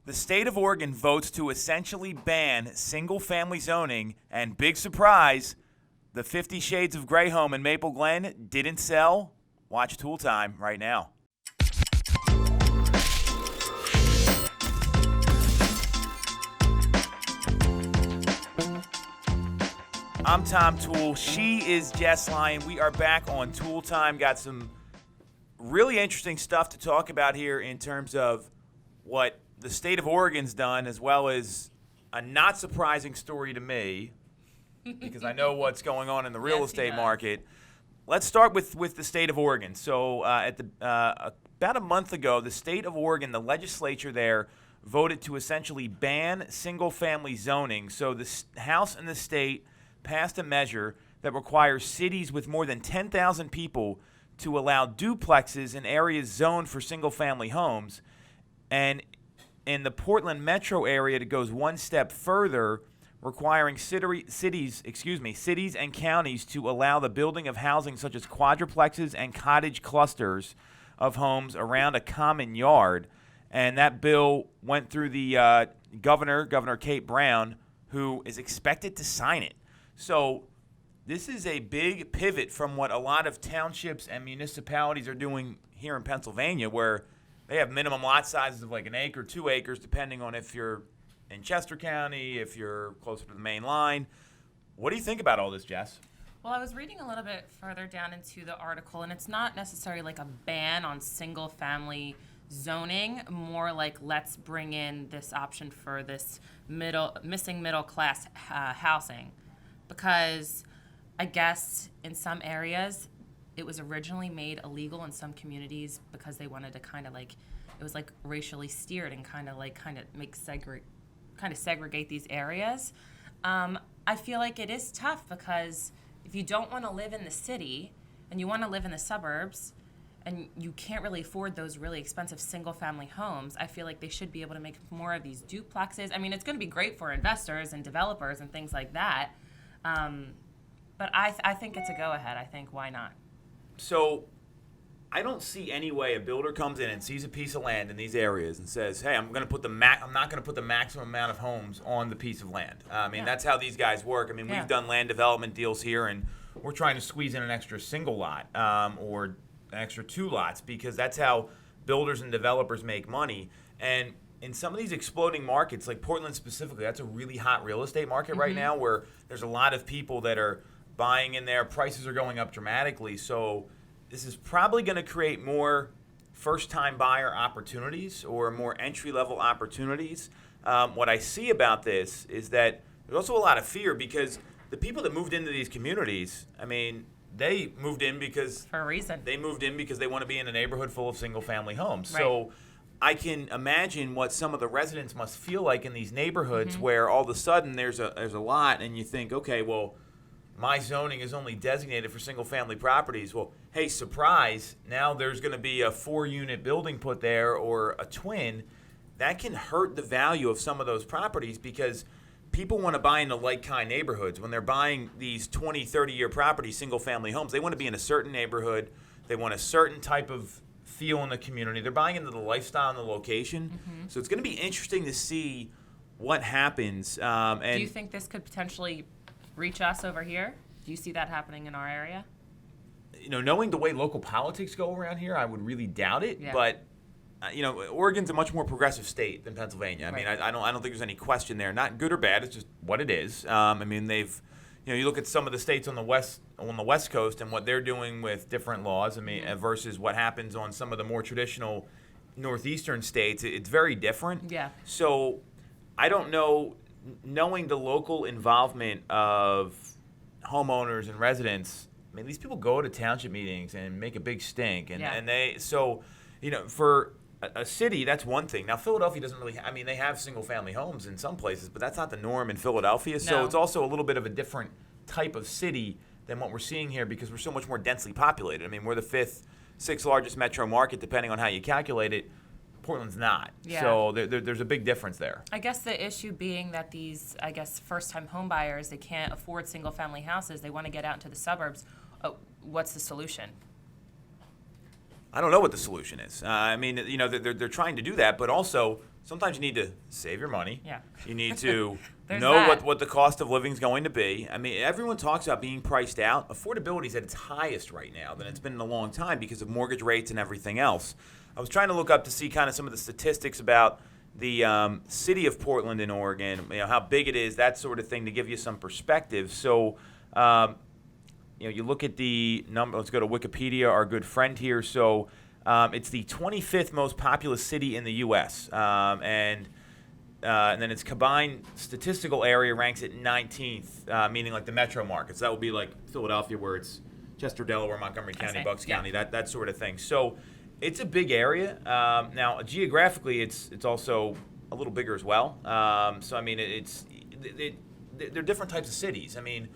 The state of Oregon votes to essentially ban single-family zoning, and big surprise, the 50 Shades of Grey home in Maple Glen didn't sell. Watch Toole Time right now. I'm Tom Toole. She is Jess Lion. We are back on Toole Time. Got some really interesting stuff to talk about here in terms of what the state of Oregon's done, as well as a not surprising story to me, because I know what's going on in the real estate market. Let's start with the state of Oregon. So about a month ago, the state of Oregon, the legislature there, voted to essentially ban single-family zoning. So the House and the state passed a measure that requires cities with more than 10,000 people to allow duplexes in areas zoned for single-family homes. And in the Portland metro area, it goes one step further, requiring cities and counties to allow the building of housing such as quadruplexes and cottage clusters of homes around a common yard. And that bill went through the Governor Kate Brown, who is expected to sign it. So this is a big pivot from what a lot of townships and municipalities are doing here in Pennsylvania, where they have minimum lot sizes of like an acre, 2 acres, depending on if you're in Chester County, if you're closer to the main line. What do you think about all this, Jess? Well, I was reading a little bit further down into the article, and it's not necessarily like a ban on single-family zoning, more like let's bring in this option for this missing middle-class housing. Because I guess in some areas it was originally made illegal in some communities because they wanted to kind of like, it was like racially steered and kind of segregate these areas. I feel like it is tough because if you don't want to live in the city and you want to live in the suburbs and you can't really afford those really expensive single-family homes, I feel like they should be able to make more of these duplexes. I mean, it's going to be great for investors and developers and things like that. But I think it's a go-ahead. I think, why not? So I don't see any way a builder comes in and sees a piece of land in these areas and says, hey, I'm not going to put the maximum amount of homes on the piece of land. That's how these guys work. I mean, we've done land development deals here, and we're trying to squeeze in an extra single lot or an extra 2 lots, because that's how builders and developers make money. And in some of these exploding markets, like Portland specifically, that's a really hot real estate market right now, where there's a lot of people that are buying in there. Prices are going up dramatically. So this is probably going to create more first-time buyer opportunities or more entry-level opportunities. What I see about this is that there's also a lot of fear, because the people that moved into these communities, they moved in because for a reason. They moved in because they want to be in a neighborhood full of single-family homes. Right. So I can imagine what some of the residents must feel like in these neighborhoods, where all of a sudden there's a lot, and you think, okay, well, my zoning is only designated for single-family properties. Well, hey, surprise, now there's going to be a 4-unit building put there or a twin. That can hurt the value of some of those properties, because people want to buy into like-kind neighborhoods. When they're buying these 20, 30-year properties, single-family homes, they want to be in a certain neighborhood. They want a certain type of feel in the community. They're buying into the lifestyle and the location. So it's going to be interesting to see what happens. Do you think this could potentially reach us over here? Do you see that happening in our area? Knowing the way local politics go around here, I would really doubt it. Yeah. But Oregon's a much more progressive state than Pennsylvania. I don't think there's any question there. Not good or bad. It's just what it is. They've, you look at some of the states on the West Coast and what they're doing with different laws. Versus what happens on some of the more traditional northeastern states. It's very different. Yeah. So I don't know. Knowing the local involvement of homeowners and residents, these people go to township meetings and make a big stink, for a city, that's one thing. Now, Philadelphia doesn't really, they have single-family homes in some places, but that's not the norm in Philadelphia. So No. It's also a little bit of a different type of city than what we're seeing here, because we're so much more densely populated. We're the 5th, 6th largest metro market, depending on how you calculate it. Portland's not. Yeah. So there's a big difference there. I guess the issue being that these, first-time home buyers, they can't afford single-family houses. They want to get out into the suburbs. What's the solution? I don't know what the solution is. They're trying to do that, but also sometimes you need to save your money. Yeah. You need to There's know that. what the cost of living is going to be. I mean, everyone talks about being priced out. Affordability is at its highest right now than it's been in a long time because of mortgage rates and everything else. I was trying to look up to see kind of some of the statistics about the city of Portland in Oregon, how big it is, that sort of thing, to give you some perspective. So, you look at the number. Let's go to Wikipedia, our good friend here. So, it's the 25th most populous city in the U.S. And then its combined statistical area ranks at 19th, meaning like the metro markets. That would be like Philadelphia, where it's Chester, Delaware, Montgomery County, Bucks County, that sort of thing. So it's a big area. Now, geographically, it's also a little bigger as well. So, I mean, they're different types of cities. I mean,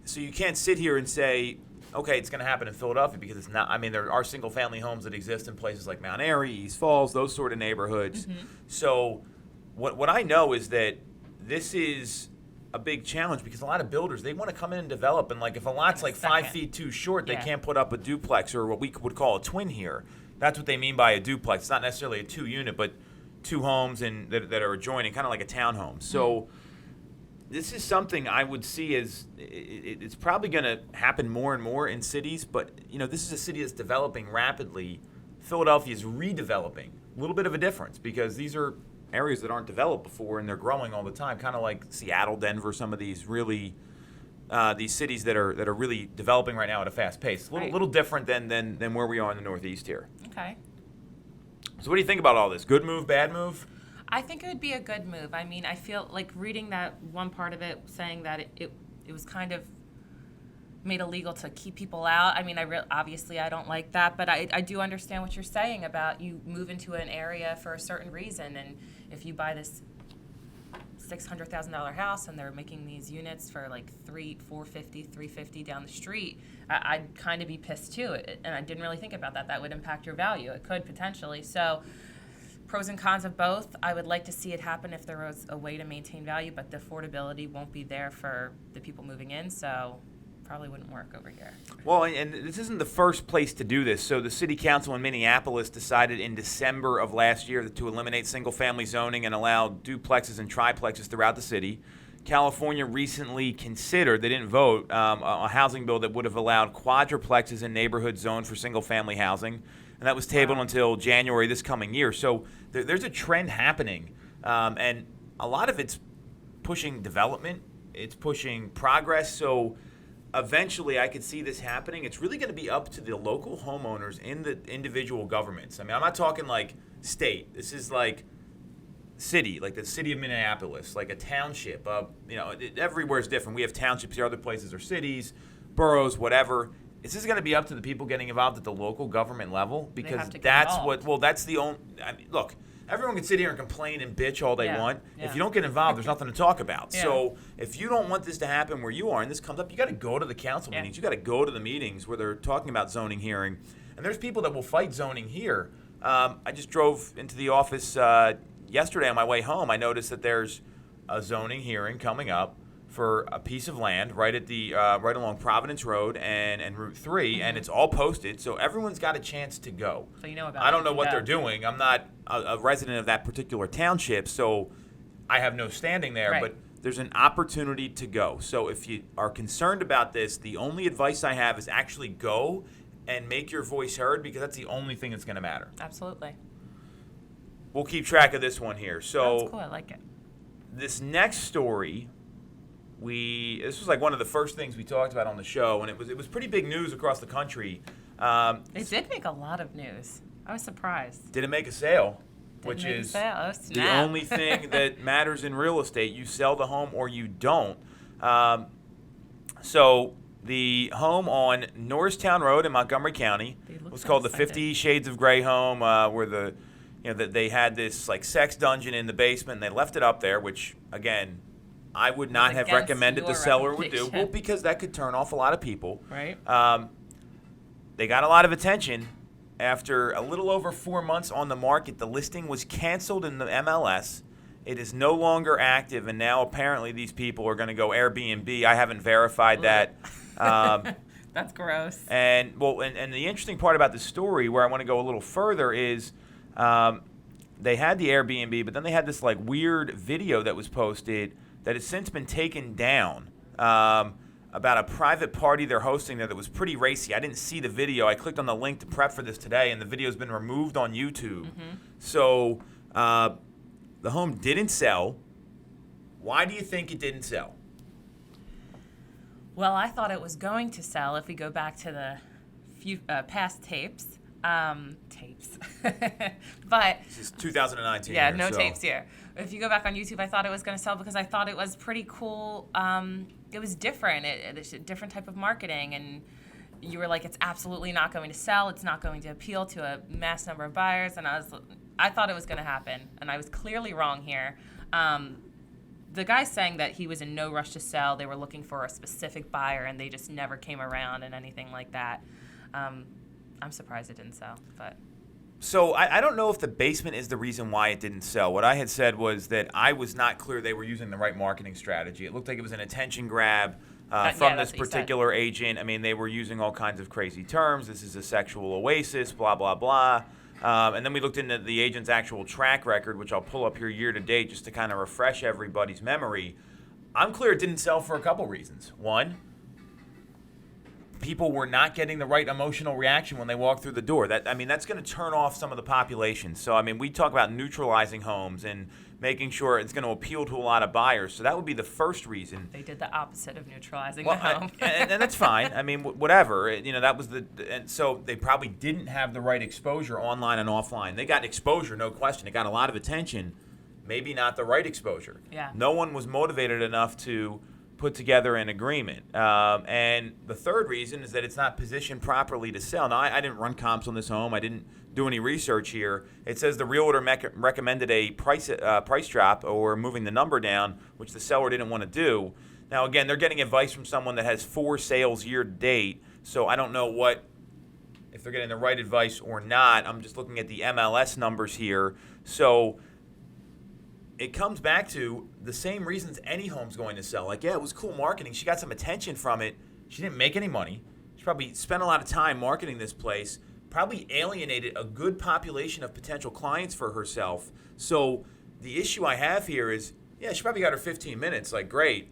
so you can't sit here and say, okay, it's going to happen in Philadelphia, because it's not. I mean, there are single-family homes that exist in places like Mount Airy, East Falls, those sort of neighborhoods. Mm-hmm. So what I know is that this is a big challenge, because a lot of builders, they want to come in and develop, and like if a lot's like 5 feet too short, they can't put up a duplex, or what we would call a twin here. That's what they mean by a duplex. It's not necessarily a 2-unit, but 2 homes and that are adjoining, kind of like a townhome. So this is something I would see as it's probably going to happen more and more in cities, but this is a city that's developing rapidly. Philadelphia is redeveloping. A little bit of a difference, because these are areas that aren't developed before, and they're growing all the time, kind of like Seattle, Denver, some of these really these cities that are really developing right now at a fast pace. A little different than where we are in the Northeast here. Okay. So what do you think about all this? Good move, bad move? I think it would be a good move. I mean, I feel like reading that one part of it saying that it was kind of made illegal to keep people out. I mean, obviously I don't like that, but I do understand what you're saying about you move into an area for a certain reason, and if you buy this $600,000 house and they're making these units for like $450,000 down the street, I'd kind of be pissed too. And I didn't really think about that. That would impact your value. It could potentially. So pros and cons of both. I would like to see it happen if there was a way to maintain value, but the affordability won't be there for the people moving in, so probably wouldn't work over here. Well, and this isn't the first place to do this. So the city council in Minneapolis decided in December of last year to eliminate single-family zoning and allow duplexes and triplexes throughout the city. California recently considered, they didn't vote, a housing bill that would have allowed quadruplexes in neighborhoods zoned for single-family housing, and that was tabled until January this coming year. So there's a trend happening, and a lot of it's pushing development. It's pushing progress. So eventually I could see this happening. It's really going to be up to the local homeowners in the individual governments. I mean, I'm not talking like state. This is like city, like the city of Minneapolis, like a township. Everywhere is different. We have townships here, other places are cities, boroughs, whatever. This is going to be up to the people getting involved at the local government level, because that's the only. I mean, look, everyone can sit here and complain and bitch all they want. Yeah. If you don't get involved, there's nothing to talk about. Yeah. So if you don't want this to happen where you are, and this comes up, you got to go to the council meetings. You got to go to the meetings where they're talking about zoning hearing. And there's people that will fight zoning here. I just drove into the office yesterday on my way home. I noticed that there's a zoning hearing coming up for a piece of land right at the right along Providence Road and Route 3, and it's all posted, so everyone's got a chance to go. So you know about I don't know what they're doing. I'm not a resident of that particular township, so I have no standing there, but there's an opportunity to go. So if you are concerned about this, the only advice I have is actually go and make your voice heard, because that's the only thing that's going to matter. Absolutely. We'll keep track of this one here. So that's cool. I like it. This next story, this was like one of the first things we talked about on the show, and it was pretty big news across the country. It did make a lot of news. I was surprised. Did it make a sale? Which is the only thing that matters in real estate. You sell the home or you don't. So the home on Norristown Road in Montgomery County was called the 50 Shades of Grey home, where they had this like sex dungeon in the basement, and they left it up there, which again, I would not have recommended the seller would do. Well, because that could turn off a lot of people. Right. They got a lot of attention. After a little over 4 months on the market, the listing was canceled in the MLS. It is no longer active, and now apparently these people are going to go Airbnb. I haven't verified that. That's gross. And the interesting part about the story, where I want to go a little further, is they had the Airbnb, but then they had this like weird video that was posted that has since been taken down about a private party they're hosting there that was pretty racy. I didn't see the video. I clicked on the link to prep for this today, and the video's been removed on YouTube. So the home didn't sell. Why do you think it didn't sell? Well, I thought it was going to sell if we go back to the few past tapes. But this is 2019. yeah, here, no so. tapes here. If you go back on YouTube, I thought it was going to sell because I thought it was pretty cool. It was different. It's a different type of marketing, and you were like, it's absolutely not going to sell. It's not going to appeal to a mass number of buyers. And I thought it was going to happen, and I was clearly wrong here. The guy saying that he was in no rush to sell. They were looking for a specific buyer, and they just never came around and anything like that. I'm surprised it didn't sell, but. So I don't know if the basement is the reason why it didn't sell. What I had said was that I was not clear they were using the right marketing strategy. It looked like it was an attention grab from this particular agent. I mean, they were using all kinds of crazy terms. This is a sexual oasis, blah, blah, blah. And then we looked into the agent's actual track record, which I'll pull up here year to date just to kind of refresh everybody's memory. I'm clear it didn't sell for a couple reasons. One, people were not getting the right emotional reaction when they walked through the door. That's going to turn off some of the population. So, we talk about neutralizing homes and making sure it's going to appeal to a lot of buyers. So that would be the first reason. They did the opposite of neutralizing the home. And that's fine. Whatever. That was and so they probably didn't have the right exposure online and offline. They got exposure, no question. It got a lot of attention. Maybe not the right exposure. Yeah. No one was motivated enough to put together an agreement. And the third reason is that it's not positioned properly to sell. Now, I didn't run comps on this home. I didn't do any research here. It says the realtor recommended a price drop or moving the number down, which the seller didn't want to do. Now, again, they're getting advice from someone that has 4 sales year to date, so I don't know if they're getting the right advice or not. I'm just looking at the MLS numbers here. So it comes back to the same reasons any home's going to sell. Like, yeah, it was cool marketing. She got some attention from it. She didn't make any money. She probably spent a lot of time marketing this place, probably alienated a good population of potential clients for herself. So the issue I have here is, yeah, she probably got her 15 minutes. Like, great.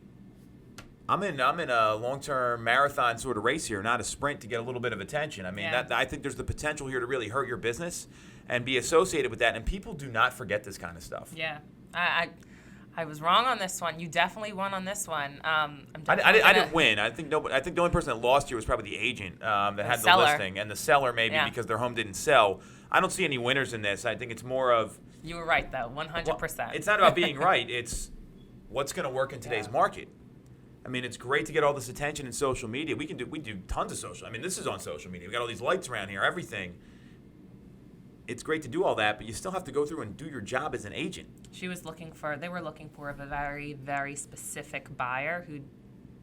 I'm in a long-term marathon sort of race here, not a sprint to get a little bit of attention. I think there's the potential here to really hurt your business and be associated with that. And people do not forget this kind of stuff. Yeah. I was wrong on this one. You definitely won on this one. I didn't win. I think the only person that lost here was probably the agent that had the listing, and the seller maybe because their home didn't sell. I don't see any winners in this. I think it's more of. You were right though, 100%. Well, it's not about being right. It's what's going to work in today's market. It's great to get all this attention in social media. We do tons of social. This is on social media. We got all these lights around here, everything. It's great to do all that, but you still have to go through and do your job as an agent. They were looking for a very, very specific buyer who,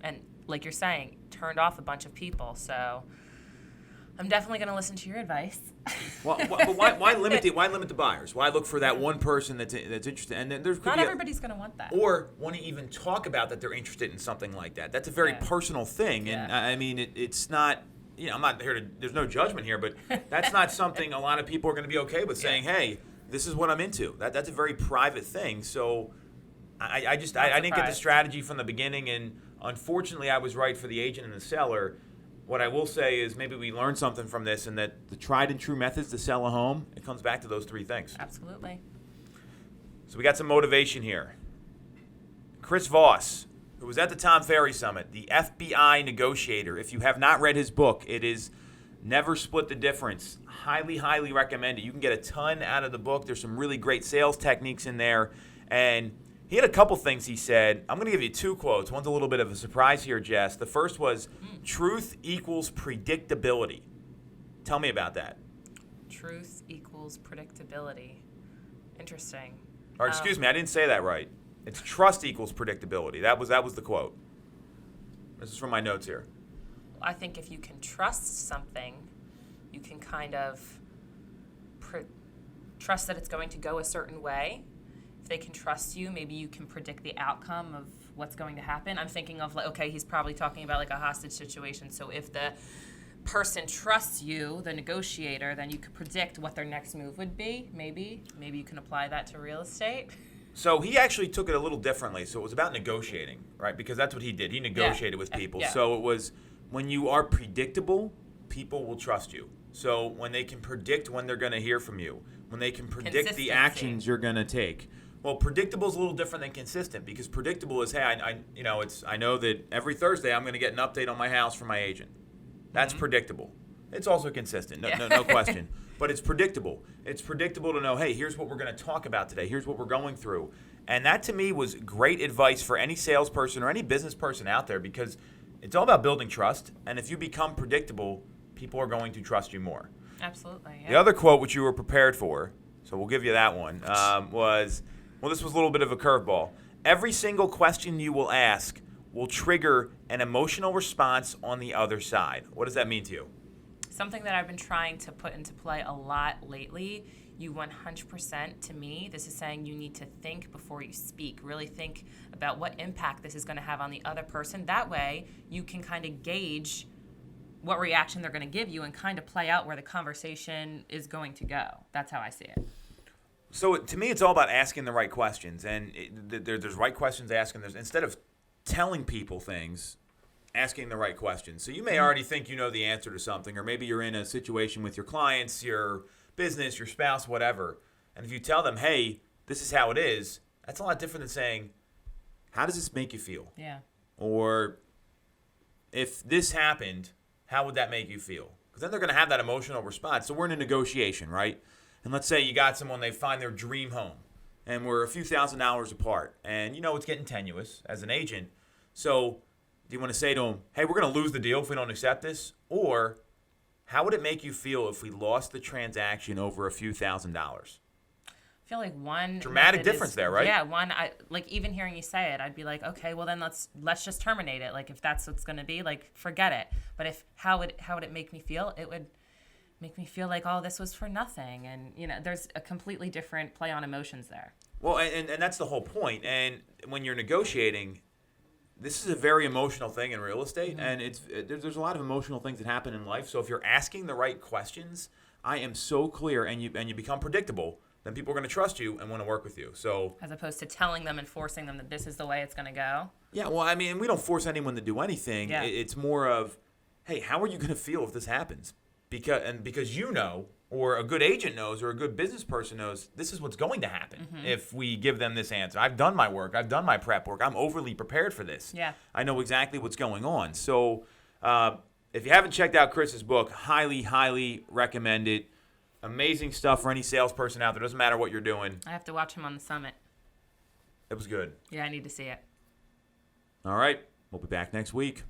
and like you're saying, turned off a bunch of people. So I'm definitely going to listen to your advice. Well, but why limit the buyers? Why look for that one person that's interested? And then not everybody's going to want that, or want to even talk about that they're interested in something like that. That's a very personal thing, and it's not. I'm not here to. There's no judgment here, but that's not something a lot of people are going to be okay with saying. Hey, this is what I'm into. That's a very private thing. So, I didn't get the strategy from the beginning, and unfortunately, I was right for the agent and the seller. What I will say is maybe we learned something from this, and that the tried and true methods to sell a home, it comes back to those 3 things. Absolutely. So we got some motivation here. Chris Voss, who was at the Tom Ferry Summit, the FBI negotiator. If you have not read his book, it is Never Split the Difference. Highly, highly recommend it. You can get a ton out of the book. There's some really great sales techniques in there. And he had a couple things he said. I'm going to give you 2 quotes. One's a little bit of a surprise here, Jess. The first was, truth equals predictability. Tell me about that. Truth equals predictability. Interesting. Or excuse me, I didn't say that right. It's trust equals predictability. That was the quote. This is from my notes here. I think if you can trust something, you can kind of trust that it's going to go a certain way. If they can trust you, maybe you can predict the outcome of what's going to happen. I'm thinking of he's probably talking about like a hostage situation. So if person trusts you, the negotiator, then you could predict what their next move would be. Maybe you can apply that to real estate. So he actually took it a little differently. So it was about negotiating, right? Because that's what he did. He negotiated with people. Yeah. So it was when you are predictable, people will trust you. So when they can predict when they're going to hear from you, when they can predict the actions you're going to take. Well, predictable is a little different than consistent, because predictable is, hey, I know that every Thursday I'm going to get an update on my house from my agent. That's predictable. It's also consistent, no question. But it's predictable. It's predictable to know, hey, here's what we're going to talk about today. Here's what we're going through. And that, to me, was great advice for any salesperson or any business person out there, because it's all about building trust. And if you become predictable, people are going to trust you more. Absolutely. Yeah. The other quote, which you were prepared for, so we'll give you that one, was, well, this was a little bit of a curveball. Every single question you will ask will trigger an emotional response on the other side. What does that mean to you? Something that I've been trying to put into play a lot lately. You 100%, to me, this is saying you need to think before you speak. Really think about what impact this is going to have on the other person. That way, you can kind of gauge what reaction they're going to give you and kind of play out where the conversation is going to go. That's how I see it. So to me, it's all about asking the right questions. And there's right questions to ask, and instead of telling people things, asking the right questions. So you may already think you know the answer to something, or maybe you're in a situation with your clients, your business, your spouse, whatever. And if you tell them, hey, this is how it is, that's a lot different than saying, how does this make you feel? Yeah. Or if this happened, how would that make you feel? Because then they're going to have that emotional response. So we're in a negotiation, right? And let's say you got someone, they find their dream home, and we're a few $1,000s apart. And you know it's getting tenuous as an agent. So do you want to say to them, hey, we're going to lose the deal if we don't accept this? Or how would it make you feel if we lost the transaction over a few $1,000s? I feel like one dramatic difference there, right? Yeah, I like, even hearing you say it, I'd be like, okay, well then let's just terminate it. Like, if that's what's going to be, like, forget it. But if how would it make me feel? It would make me feel like, oh, this was for nothing. And there's a completely different play on emotions there. Well, and that's the whole point. And when you're negotiating, this is a very emotional thing in real estate, and there's a lot of emotional things that happen in life. So if you're asking the right questions, I am so clear, and you become predictable, then people are going to trust you and want to work with you. So as opposed to telling them and forcing them that this is the way it's going to go. Yeah, well, I mean, we don't force anyone to do anything. Yeah. It's more of, hey, how are you going to feel if this happens? Because you know, or a good agent knows, or a good business person knows, this is what's going to happen if we give them this answer. I've done my work. I've done my prep work. I'm overly prepared for this. Yeah. I know exactly what's going on. So if you haven't checked out Chris's book, highly, highly recommend it. Amazing stuff for any salesperson out there. Doesn't matter what you're doing. I have to watch him on the summit. It was good. Yeah, I need to see it. All right. We'll be back next week.